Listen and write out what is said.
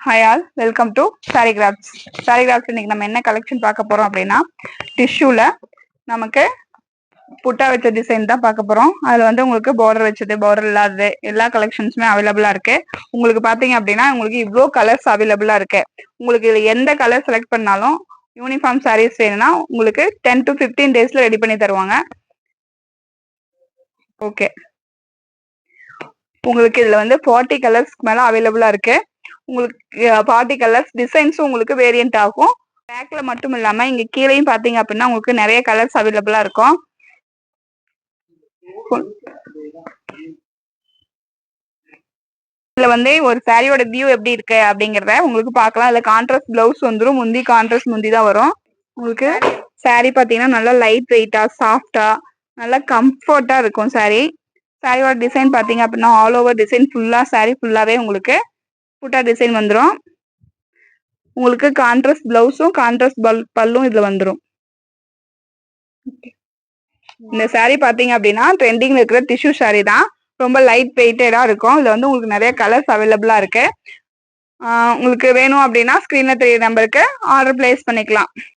Hi all, welcome to sorry crafts. Sorry crafts இன்னைக்கு நம்ம என்ன கலெக்ஷன் பார்க்க போறோம் அப்படின்னா, டிஷ்யூல நமக்கு புட்டா வச்ச டிசைன் தான் பார்க்க போறோம். அதுல வந்து உங்களுக்கு பார்டர் வச்சது, பார்டர் இல்லாதது எல்லா கலெக்ஷன்ஸுமே அவைலபிளா இருக்கு. உங்களுக்கு பாத்தீங்க அப்படின்னா உங்களுக்கு இவ்வளோ கலர்ஸ் அவைலபிளா இருக்கு. உங்களுக்கு இதுல எந்த கலர் செலக்ட் பண்ணாலும் யூனிஃபார்ம் சாரீஸ் வேணும்னா உங்களுக்கு 10 to 15 டேஸ்ல ரெடி பண்ணி தருவாங்க. ஓகே, உங்களுக்கு இதுல வந்து 40 கலர்ஸ்க்கு மேல அவைலபிளா இருக்கு. உங்களுக்கு 40 கலர்ஸ் டிசைன்ஸும் உங்களுக்கு வேரியன்ட் ஆகும். பேக்ல மட்டும் இல்லாம இங்க கீழேயும் பாத்தீங்க அப்படின்னா உங்களுக்கு நிறைய கலர்ஸ் அவைலபிளா இருக்கும். இதுல வந்து ஒரு சாரியோட வியூ எப்படி இருக்கு அப்படிங்கறத உங்களுக்கு பார்க்கலாம். இதுல கான்ட்ராஸ்ட் பிளவுஸ் வந்துடும், முந்தி கான்ட்ராஸ்ட் முந்தி தான் வரும். உங்களுக்கு சாரி பாத்தீங்கன்னா நல்லா லைட் வெயிட்டா, சாஃப்டா, நல்லா கம்ஃபர்ட்டா இருக்கும் சாரி. சாரியோட டிசைன் பாத்தீங்க அப்படின்னா ஆல் ஓவர் டிசைன் ஃபுல்லா சாரி ஃபுல்லாவே உங்களுக்கு புட்டா டிசைன் வந்துடும். உங்களுக்கு கான்ட்ராஸ்ட் பிளவுஸும் கான்ட்ராஸ்ட் பல்லும் இதுல வந்துடும். இந்த சாரி பாத்தீங்க அப்படின்னா ட்ரெண்டிங்ல இருக்கிற டிஷ்யூ சாரி தான். ரொம்ப லைட் வெயிட்டடா இருக்கும். இதுல வந்து உங்களுக்கு நிறைய கலர்ஸ் அவைலபிளா இருக்கு. உங்களுக்கு வேணும் அப்படின்னா ஸ்கிரீன்ல தெரிய நம்பருக்கு ஆர்டர் பிளேஸ் பண்ணிக்கலாம்.